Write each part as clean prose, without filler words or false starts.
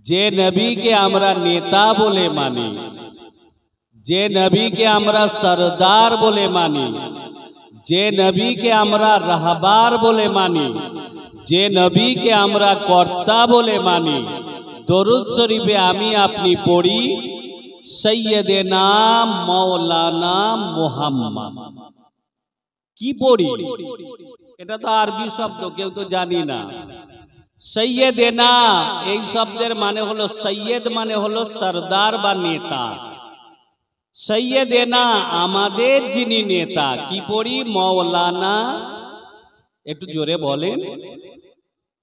যে নবীকে আমরা নেতা বলে মানি, যে নবীকে আমরা সরদার বলে মানি, যে নবীকে আমরা রাহবার বলে মানি, যে নবীকে আমরা কর্তা বলে মানি, দরুদ শরীফে আমি আপনি পড়ি সৈয়দেনা মৌলানা মুহাম্মদ। কি পড়ি? এটা তো আরবি শব্দ, কেউ তো জানি না। সৈয়দেনা এই শব্দের মানে হলো, সৈয়দ মানে হলো সরদার বা নেতা। সৈয়দেনা আমাদের যিনি নেতা। কি পড়ি? মৌলানা, একটু জোরে বলেন,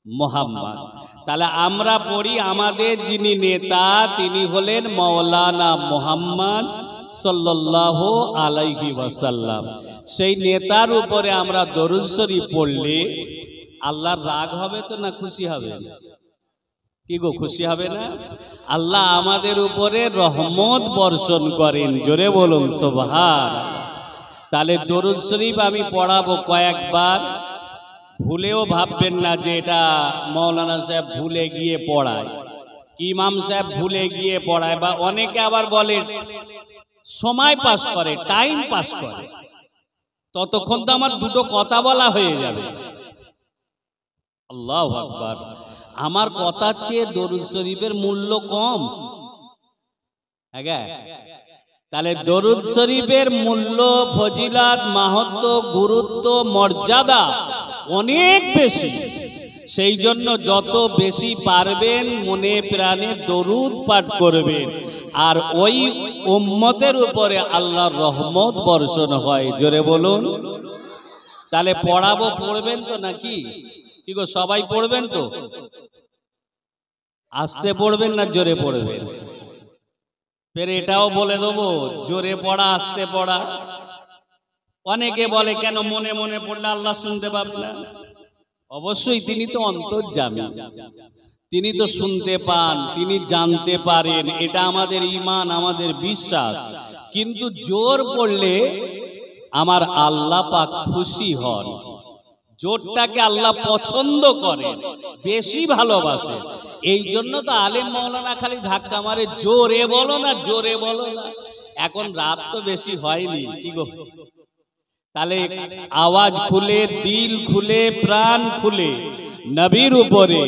মুহাম্মদ। তাহলে আমরা পড়ি আমাদের যিনি নেতা তিনি হলেন মৌলানা মুহাম্মদ সাল্লাল্লাহু আলাইহি ওয়াসাল্লাম। সেই নেতার উপরে আমরা দরুদ শরীফ পড়লে আল্লাহর রাগ হবে তো না খুশি হবে? কি গো, খুশি হবে না? আল্লাহ আমাদের উপরে রহমত বর্ষণ করেন, জোরে বলুন সুবহানাল্লাহ। তাহলে দরুদ শরীফ আমি পড়াবো কয়েকবার, ভুলেও ভাববেন না যে এটা মৌলানা সাহেব ভুলে গিয়ে পড়ায়, কি ইমাম সাহেব ভুলে গিয়ে পড়ায়, বা অনেকে আবার বলে সময় পাস করে, টাইম পাস করে। ততক্ষণ তো আমার দুটো কথা বলা হয়ে যাবে। আল্লাহু আকবার। আমার কথার চেয়ে দরুদ শরীফের মূল্য কম? তাহলে দরুদ শরীফের মূল্য, ফজিলত, মাহাত্ম্য, গুরুত্ব, মর্যাদা অনেক বেশি। সেই জন্য যত বেশি পারবেন মনে প্রাণে দরুদ পাঠ করবেন, আর ওই উম্মতের উপরে আল্লাহর রহমত বর্ষণ হয়, জোরে বলুন। তাহলে পড়াবো, পড়বেন তো নাকি? কি গো, সবাই পড়বেন তো? আস্তে পড়বেন না জোরে পড়বেন? ফের এটাও বলে দেবো, জোরে পড়া আস্তে পড়া। অনেকে বলে কেন মনে মনে পড়লে আল্লাহ শুনতে পাবে না? অবশ্যই তিনি তো অন্তর্যামী, তিনি তো শুনতে পান, তিনি জানতে পারেন, এটা আমাদের ঈমান, আমাদের বিশ্বাস। কিন্তু জোর পড়লে আমার আল্লাহ পাক খুশি হন। জোরটাকে আল্লাহ পছন্দ করেন, বেশি ভালোবাসে। এই জন্য তো আলেম মাওলানা খালি ধাক্কা মারে, জোরে বলো না, জোরে বলো না। এখন রাত তো বেশি হয়নি, কি গো? তাহলে আওয়াজ খুলে, দিল খুলে, প্রাণ খুলে নবীর উপরে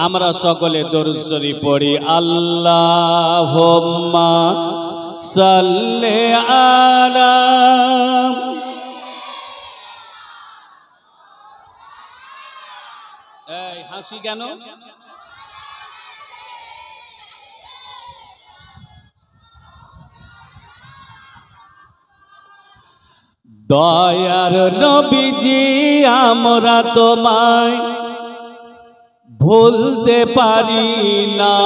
আমরা সকলে দরুদ শরীফ পড়ি। আল্লাহুম্মা সাল্লি আলা। এই হাসি কেন? দয়ার নবীজি আমরা তোমায় ভুলতে পারি না,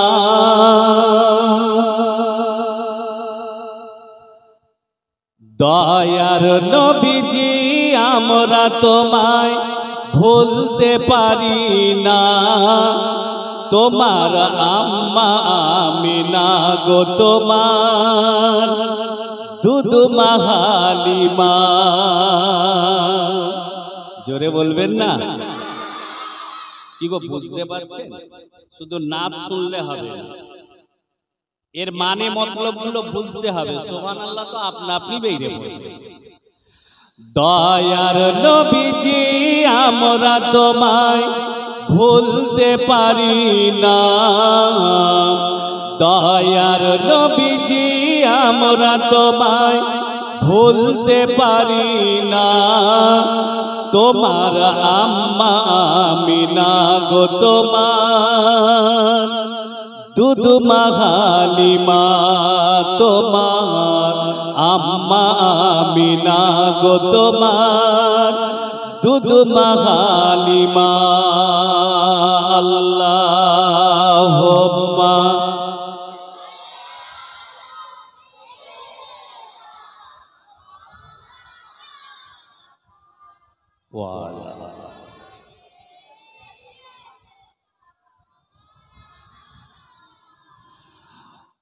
দয়ার নবীজি আমরা তোমায় ভুলতে পারি না। তোমার আম্মা আমিনা গো, তোমার দুধ মাহালিমা। জোরে বলবেন না? কি গো, বুঝতে পারছেন? শুধু নাচ শুনলে হবে না, এর মানে মতলব গুলো বুঝতে হবে। সুবহানাল্লাহ তো আপনা আপনি বেরিয়ে পড়বে। দয়ার নবীজি আমরা তোমায় ভুলতে পারি না, দয়ার নবীজি আমরা তোমায় ভুলতে পারি না। তোমার আম্মা আমিনা গো, তোমার দুধ মাহালিমা। তোমার আম্মা আমিনা গো, তোমার দুধ মাহালিমা। আল্লাহুম্মা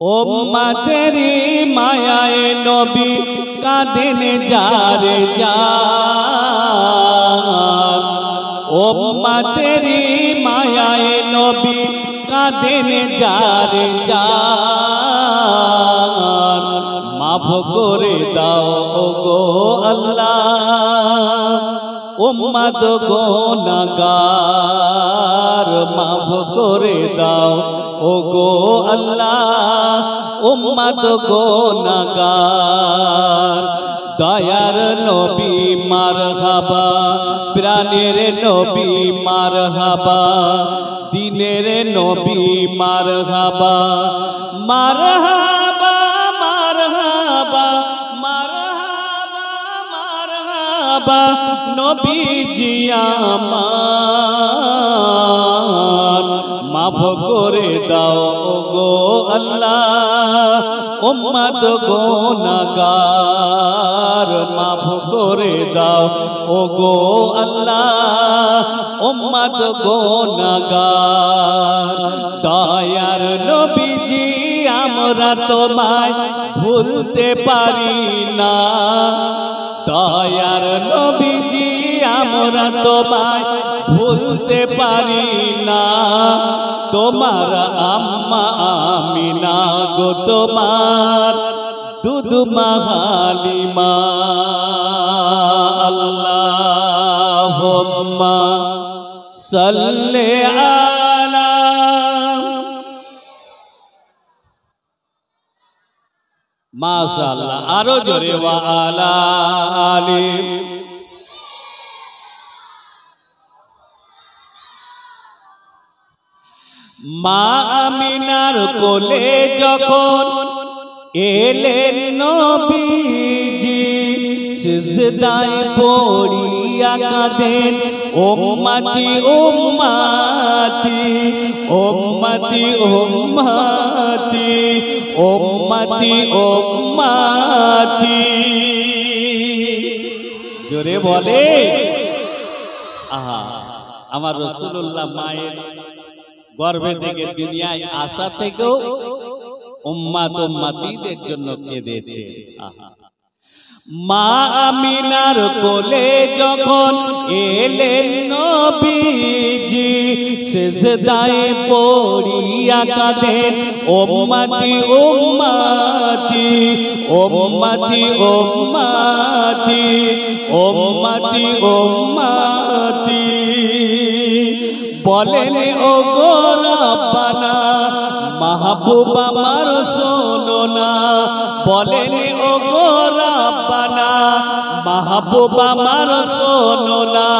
উম্মতেরি মায়ায়ে নবী কাঁদেন যারে যার। উম্মতেরি মায়ায়ে নবী কাঁদেন যারে যার মাফ করে দাও গো আল্লাহ উম্মত গুনাহগার মাফ করে দাও গো আল্লাহ উম্মত গুনাহগার দয়ার নবী মারহাবা প্রাণের নবী মারহাবা দিনের নবী মারহাবা মারহাবা মারহাবা মারহাবা মারহাবা নবীজি আমার মাফ করে দাও গো আল্লাহ উম্মত গুনাহগার মাফ করে দাও গো আল্লাহ উম্মত গুনাহগার দয়ার নবীজি আমরা তোমায় ভুলতে পারি না দয়ার নবীজি আমরা তোমায় ভুলতে পারি না তোমার আম্মা আমিনা গো তোমার দুধমা হালিমা আল্লাহুম্মা সাল্লি আলা মাশাআল্লাহ আরো জোরে ওয়া আলা আলি মা আমিনার কোলে যখন এলেন নবীজি সিজদায় পড়িয়া কাঁদেন উম্মতি উম্মতি উম্মতি উম্মতি উম্মতি উম্মতি জোরে বলে আহা আমার রাসূলুল্লাহ মায়ের গর্ভে থেকে দুনিয়ায় আসা থেকেও উম্মত উম্মতিদের জন্য কেঁদেছে মা আমিনার কোলে যখন এলেন নবীজি সিজদায় পড়িয়া কাঁদেন উম্মতি উম্মতি উম্মতি উম্মতি উম্মতি উম্মতি বলেন ও গো রব্বানা মাহবুব আমার শোনো না বলেন ও গো রব্বানা মাহবুব আমার শোনো না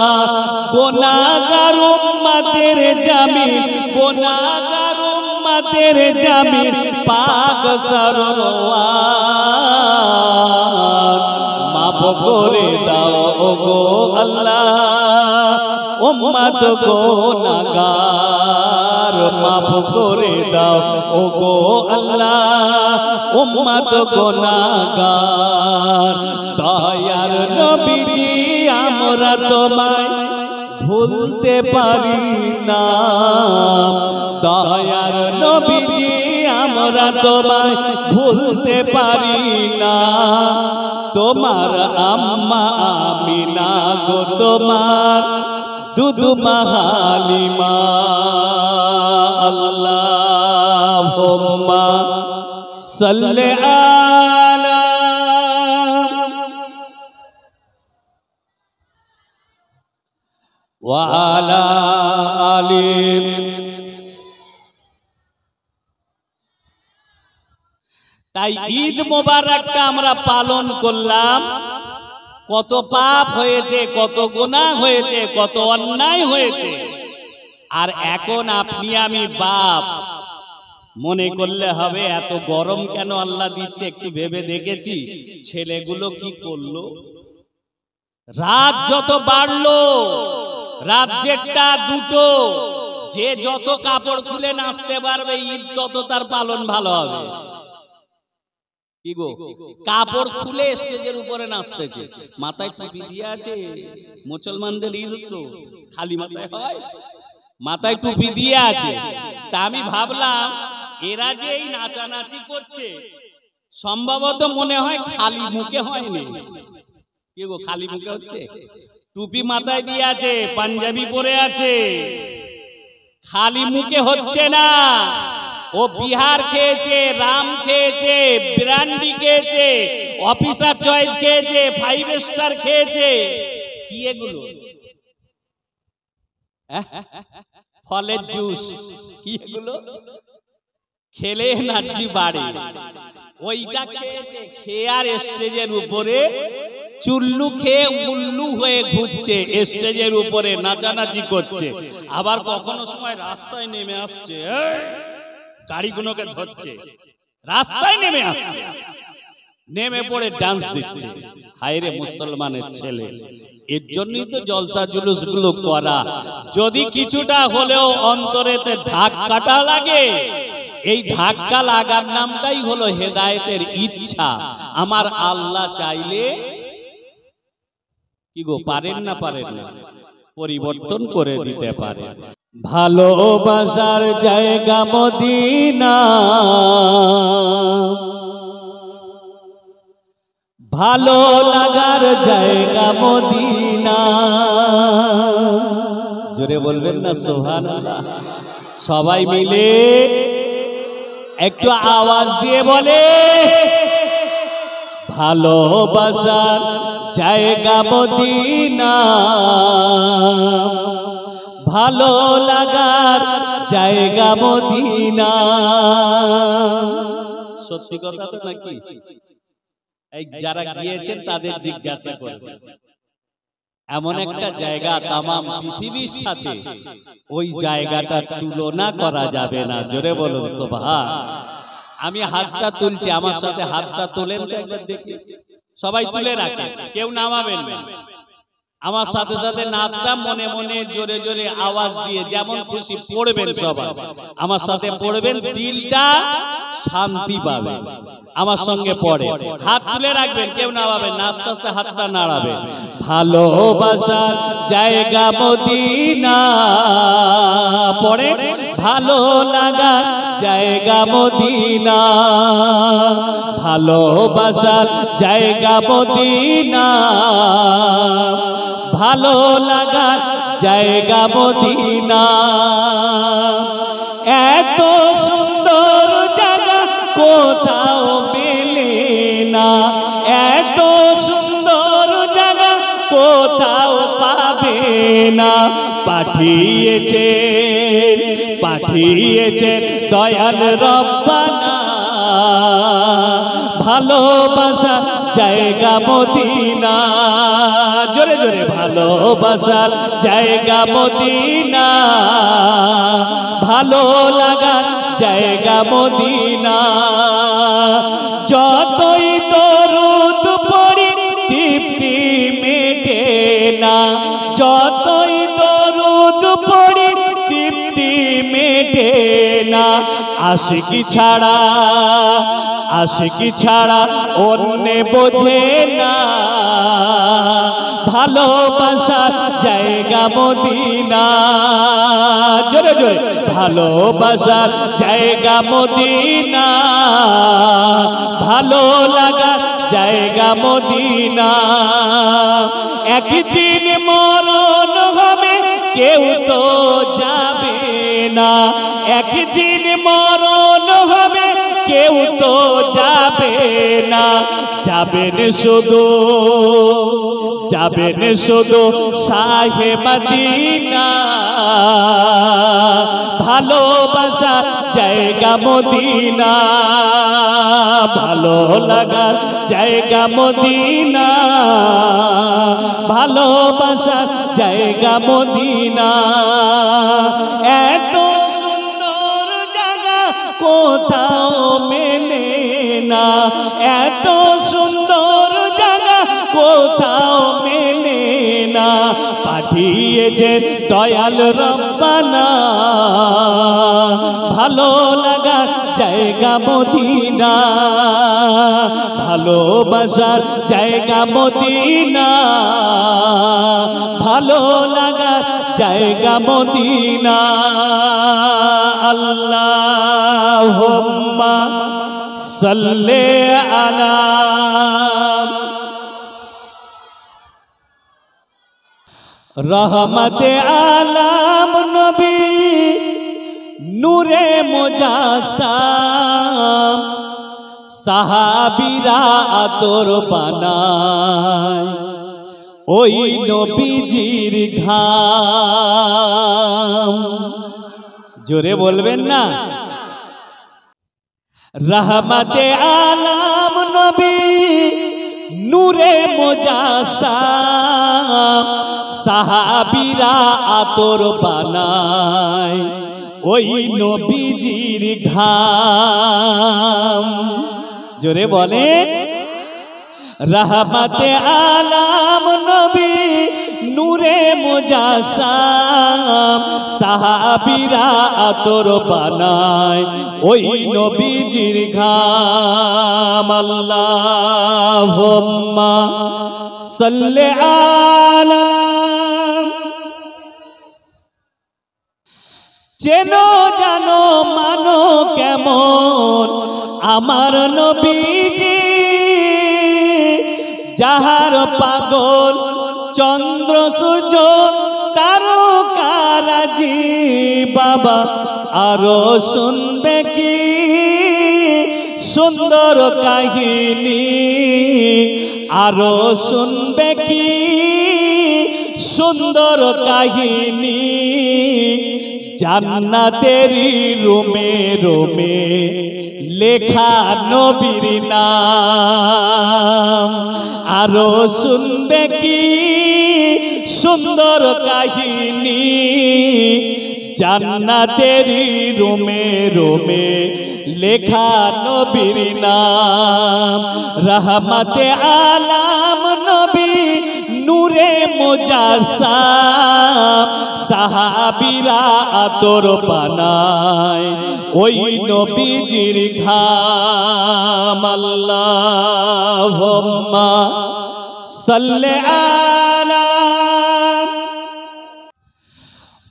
গুনাহগার উম্মতের জামিন গুনাহগার উম্মতের জামিন পাক সরওয়ার মাফ করে দাও গো আল্লাহ উম্মত গুনাহগার মাফ করে দাও গো আল্লাহ উম্মত গুনাহগার দয়ার নবীজি আমরা তোমায় ভুলতে পারি না দয়ার নবীজি আমরা তোমায় ভুলতে পারি না তোমার আম্মা আমিনা গো তোমার দুধমা হালিমা আল্লাহুম্মা সাল্লি আলা ওয়া আলা আলি তাই ঈদ মোবারকটা আমরা পালন করলাম কত পাপ হয়েছে কত গুনাহ হয়েছে কত অন্যায় হয়েছে আর এখন আপনি আমি বাপ মনে করলে হবে এত গরম কেন আল্লাহ দিচ্ছে একটু ভেবে দেখেছি ছেলেগুলো কি করলো রাত যত বাড়লো রাত 1টা 2টো যে যত কাপড় খুলে নাচতে পারবে ঈদ তত তার পালন ভালো হবে কি গো কাপড় খুলে স্টেজের উপরে নাচতেছে মাথায় টুপি দিয়ে আছে মুসলমানদের ঈদ তো খালি মাথায় হয় মাথায় টুপি দিয়ে আছে তা আমি ভাবলাম এরা যে এই নাচানাচি করছে সম্ভবত মনে হয় খালি মুখে হয়নি কি গো খালি মুখে হচ্ছে টুপি মাথায় দিয়ে আছে পাঞ্জাবি পরে আছে খালি মুখে হচ্ছে না, ও বিহার খেয়েছে, রাম খেয়েছে, ব্র্যান্ডি খেয়েছে, অফিসার চয়েস খেয়েছে, 5 স্টার খেয়েছে। কি এগুলো? ফলের জুস। কি এগুলো? খেলে এনার্জি বাড়ে। ওইটা খেয়েছে, খেয়ে আর স্টেজের উপরে চুল্লু খেয়ে উল্লু হয়ে ঘুরছে, স্টেজের উপরে নাচানাচি করছে। আবার কখনো সময় রাস্তায় নেমে আসছে, গাড়িগুলোকে ধরছে, রাস্তায় নেমে আসছে, নেমে পড়ে ডান্স দিচ্ছে। হায়রে মুসলমানের ছেলে! এর জন্যই তো জলসা জুলুস গুলো করা। যদি কিছুটা হলেও অন্তরেতে ধাক্কাটা লাগে, এই ধাক্কা লাগার নামটাই হলো হেদায়েতের ইচ্ছা। আমার আল্লাহ চাইলে কি গো, পারেন না? পারেন না? পরিবর্তন করে দিতে পারে। ভালোবাসার জায়গা মদিনা, ভালো লাগার জায়গা মদিনা। জোরে বলবেন না সুবহানাল্লাহ? সবাই মিলে একটু আওয়াজ দিয়ে বলে, ভালোবাসার জায়গা মদিনা, ভালো লাগার জায়গা মদিনা। সত্যি কথা তো নাকি? এই যারা গিয়েছেন তাদের জিজ্ঞাসা করবেন, এমন একটা জায়গা তামাম পৃথিবীর সাথে ওই জায়গাটা তুলনা করা যাবে না। জোরে বলুন সুবহান। আমি হাতটা তুলছি, আমার সাথে হাতটা তোলেন তো একবার দেখি। সবাই তুলে রাখেন, কেউ নামাবেন না। আমার সাথে সাথে নাতটা মনে মনে জোরে জোরে আওয়াজ দিয়ে যেমন খুশি পড়বেন। সবাই আমার সাথে পড়বেন, দিলটা শান্তি পাবে। আমার সঙ্গে পড়ে, হাত তুলে রাখবেন, কেউ নামাবেন না, আস্তে আস্তে হাতটা নাড়াবেন। ভালোবাসার জায়গা মদিনা, পড়ে, ভালো লাগা জায়গা মদিনা, ভালোবাসার জায়গা মদিনা, ভালো লাগা জায়গা মদিনা। এত সুন্দর জায়গা কোথাও মেলে না, এত সুন্দর জায়গা কোথাও পাবে না। পাঠিয়েছে দয়াল রব্বানা, ভালোবাসা জায়গা মদিনা। জোরে জোরে, ভালোবাসার জায়গা মদিনা, ভালো লাগার জায়গা মদিনা। যতই দরুদ পড়ি তৃপ্তি মেটে না, যতই দরুদ পড়ি তৃপ্তি মেটে না। আশিকি ছাড়া অন্য বোঝে না, ভালোবাসার জায়গা মদিনা। জোরে জোরে, ভালোবাসার জায়গা মদিনা, ভালো লাগার জায়গা মদিনা। একদিন মরণ হবে, কেউ তো যাবে না, একদিন মরণ হবে, কেউ তো যাবে না। যাবেন শুধু শাহে মদিনা, ভালোবাসা জায়গা মদিনা, ভালো লাগার জায়গা মদিনা, ভালোবাসা জায়গা মদিনা। এত সুন্দর জায়গা কোথাও মেলে না, এত সুন্দর জায়গা কোথাও মেলে না। পাঠিয়েছে দয়াল রব্বানা, ভালো লাগার জায়গা মদিনা, ভালোবাসার জায়গা মদিনা, ভালো লাগার জায়গা মদিনা। আল্লাহুম্মা সাল্লি আলা রহমতে আলাম নবী নূরে মুজাসসাম সাহাবীরা আতর বানায় ওই নবীজির ঘাম। জোরে বলবেন না? রহমতে আলম নবী নূরে মুজাসসাম সাহাবীরা আতর বানায় ওই নবীজির ঘাম। জোরে বলে রহমতে আলম নবী নূরে মুজাসসাম সাহাবীরা আতর বানায় ওই নবীজির ঘাম। আল্লাহুম্মা সাল্লি আলা চেনো জানো মানো কেমন আমার নবীজি, যাহার পাগল চন্দ্র সূর্য তারকারাজি। বাবা আরো শুনবে কি সুন্দর কাহিনী, আরো শুনবে কি সুন্দর কাহিনী। জান্নাতেরি রোমে রোমে লেখা নবীর নাম। আরো শুনবে কি সুন্দর কাহিনী, জান্নাতেরি রোমে রোমে লেখা নবীর নাম। রহমতে আলম নবী নূরে মুজাসসাম সাহাবীরা আতর বানায় ওই নবীজির ঘাম। আল্লাহুম্মা সাল্লি আলা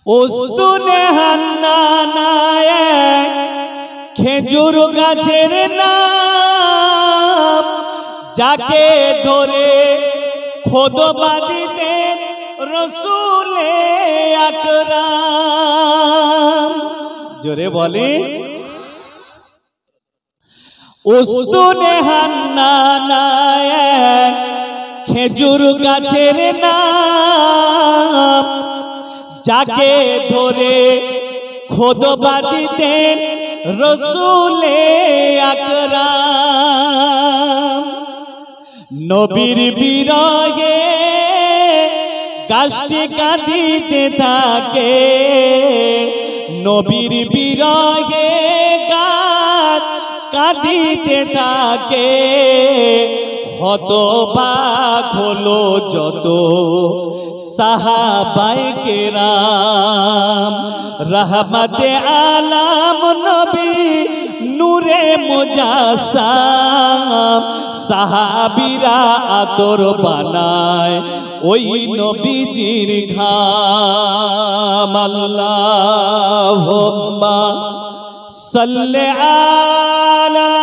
উসতুনে হান্নানায় খেজুর গাছের নাম, যাকে ধরে খুতবা দিতেন রসুলে আকরাম। জোরে বলে উসতুনে হান্নানায় খেজুর গাছের নাম, যাকে ধরে খুতবা দিতেন রসুলে আকরাম। নবীর বিরহে গাছটি কাঁদিতে থাকে, নবীর বিরহে গাছ কাঁদিতে থাকে। হতবাক হলো যত সাহাবায়ে কেরাম। রহমতে আলম নবী নূরে মুজাসসাম সাহাবীরা আতর বানায় ওই নবীজির ঘাম। আল্লাহুম্মা সাল্লি আলা।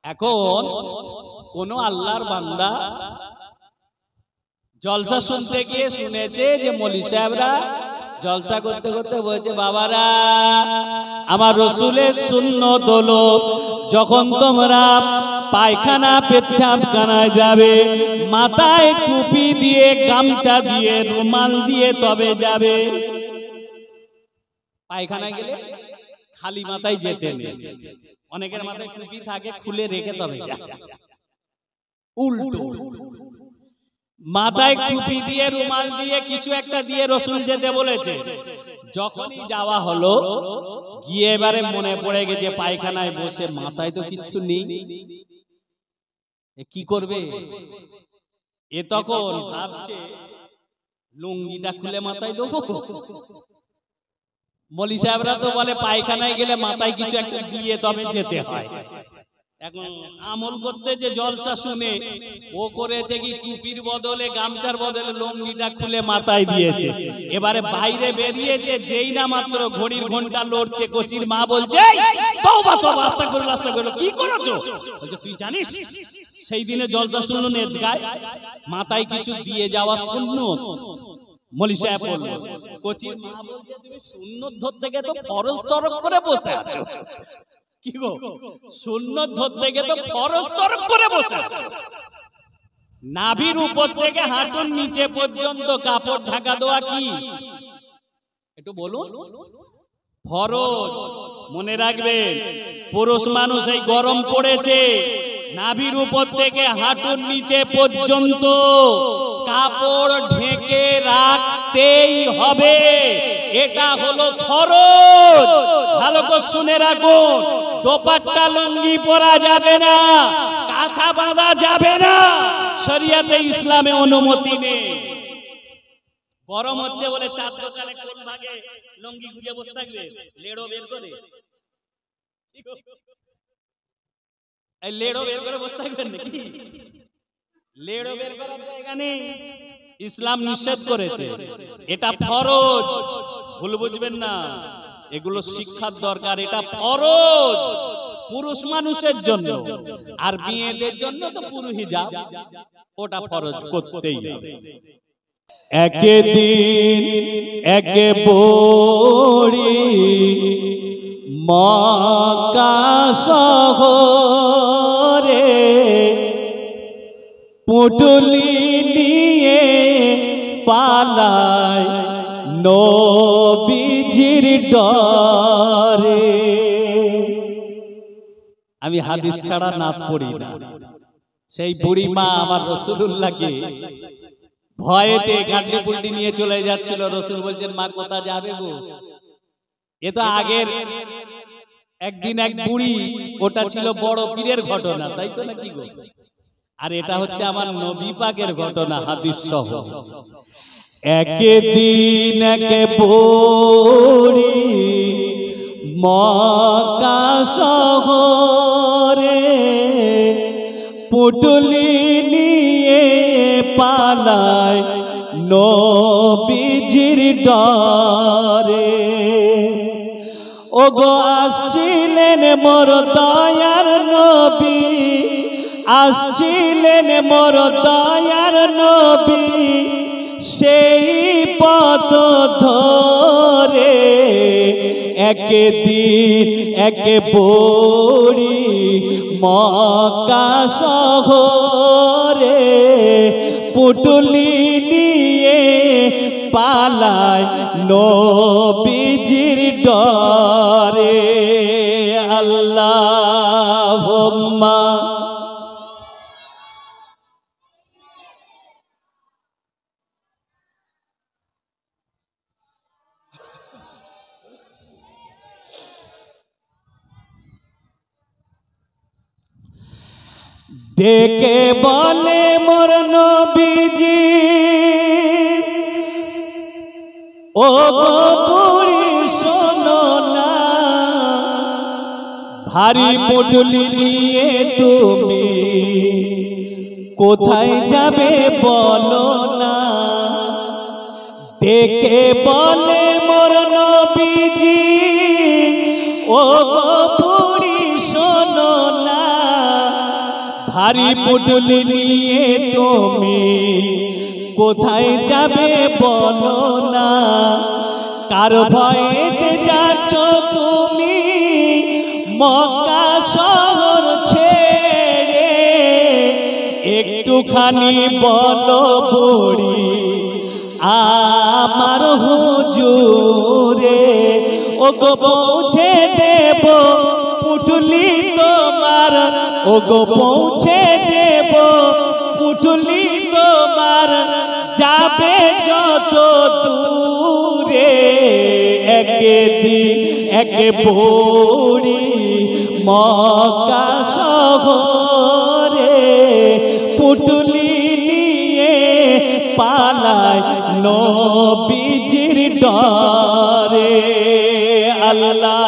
এখন কোন আল্লাহর বান্দা জলসা শুনতে গিয়ে শুনেছে যে মৌলভী সাহেবরা জলসা করতে করতে বলছে, বাবারা আমার রসুলের সুন্নত হলো যখন তোমরা পায়খানা পেচ্ছাবখানায় যাবে মাথায় টুপি দিয়ে গামছা দিয়ে রুমাল দিয়ে তবে যাবে। পায়খানায় গেলে খালি মাথায় যেতে নেই, অনেকের মাথায় টুপি থাকে খুলে রেখে তবে যায়। উল্টো মাথায় টুপি দিয়ে রুমাল দিয়ে কিছু একটা দিয়ে রসুল যেতে বলেছে। যখনই যাওয়া হলো গিয়ে এবারে মনে পড়ে গেছে পায়খানায় বসে মাথায় তো কিছু নেই, কি করবে? এ তখন ভাবছে লুঙ্গিটা খুলে মাথায় দেবো। মৌলভী সাহেবরা তো বলে পায়খানায় গেলে মাথায় কিছু একটা দিয়ে তবে যেতে হয়। এখন আমল করতে যে জলসা শুনে ও করেছে কি টুপির বদলে গামছার বদলে লুঙ্গিটা খুলে মাথায় দিয়েছে। এবারে বাইরে বেরিয়েছে, যেই না মাত্র ঘড়ির ঘন্টা লড়ছে, কচির মা বলছে তওবা তওবা আস্তাগফিরুল্লাহ আস্তাগফিরুল্লাহ, কি করেছো? বলছে তুই জানিস সেই দিনে জলসা শুনলো নেত গায় মাথায় কিছু দিয়ে যাওয়া সুন্নত। মলি সাহেব বলল, কোচির মা বলছে তুমি সুন্নত ধরতে গিয়ে তো ফরজ তরক করে বসে আছো। কি গো, সুন্নত ধরতে গিয়ে তো ফরজ তরক করে বসে আছো। নাভির উপর থেকে হাঁটুর নিচে পর্যন্ত কাপড় ঢাকা দেওয়া কি একটু বলুন? ফরজ। মনে রাখবেন, পুরুষ মানুষ এই গরম পড়েছে, নাভির উপর থেকে হাঁটুর নিচে পর্যন্ত কাপড় ঢেকে রাখতেই হবে, এটা হলো ফরজ। ভালো করে শুনে রাখুন, দোপাট্টা লুঙ্গি পরা যাবে না, কাছা বাঁধা যাবে না, শরিয়াতে ইসলামে অনুমতি নেই। গরম হচ্ছে বলে চার দোকানে কোন ভাগে লুঙ্গি গুজে বসে থাকবে, লেড়ো বের করে, এই লেড়ো বের করে বসে থাকবেন নাকি? লেড়ো বের করার জায়গা নেই, ইসলাম নিষেধ করেছে, এটা ফরজ। ভুল বুঝবেন না, এগুলো শিক্ষার দরকার, এটা ফরজ পুরুষ মানুষের জন্য। আর মেয়েদের জন্য তো পুরো হিজাব, ওটা ফরজ করতেই হবে। একদিন একে বড়ি মক্কা শহরে পুটুলি নিয়ে পালায় নবীজির ডরে। আমি হাদিস ছাড়া না পড়ি না। সেই বুড়ি মা আমার রাসূলুল্লাহকে ভয়েতে গাড়ি পুলটি নিয়ে চলে যাচ্ছিল। রাসূল বলছেন, মা কোথা যাবে গো? এ তো আগের একদিন এক বুড়ি, ওটা ছিল বড় পীরের ঘটনা, তাই তো নাকি গো? আর এটা হচ্ছে আমার নবী পাকের ঘটনা, হাদিস সহ। একদিন একে বুড়ি মক্কা শহরে পুটুলি নিয়ে পালায় নবীজির ডরে। ওগো আসছিলেন মোর দয়ার নবী, আসছিলেন মোর দয়ার নবী, সেই পথ ধরে একদিন একে বুড়ি মক্কা শহরে পুটুলি নিয়ে পালায় নবীজির ডরে। আল্লাহুম্মা ডেকে বলে মোর নবীজি, ও গো বুড়ি শোনো না, ভারী পুটুলি নিয়ে তুমি কোথায় যাবে বলো না। ডেকে বলে মোর নবীজি, ও গো বুড়ি শোনো না, ভারী পুটুলি নিয়ে তুমি কোথায় যাবে বলো না। কার ভয়েতে যাচ্ছ তুমি মক্কা শহর ছেড়ে, একটুখানি বলো বুড়ি আমার হুজুরে। ওগো পৌঁছে দেব পুটুলি তোমার, ওগো পৌঁছে দেব পুটুলি তোমার, যাবে যত দূরে। একদিন একে বুড়ি মক্কা শহরে পুটুলি নিয়ে পালায় নবীজির ডরে। আল্লাহ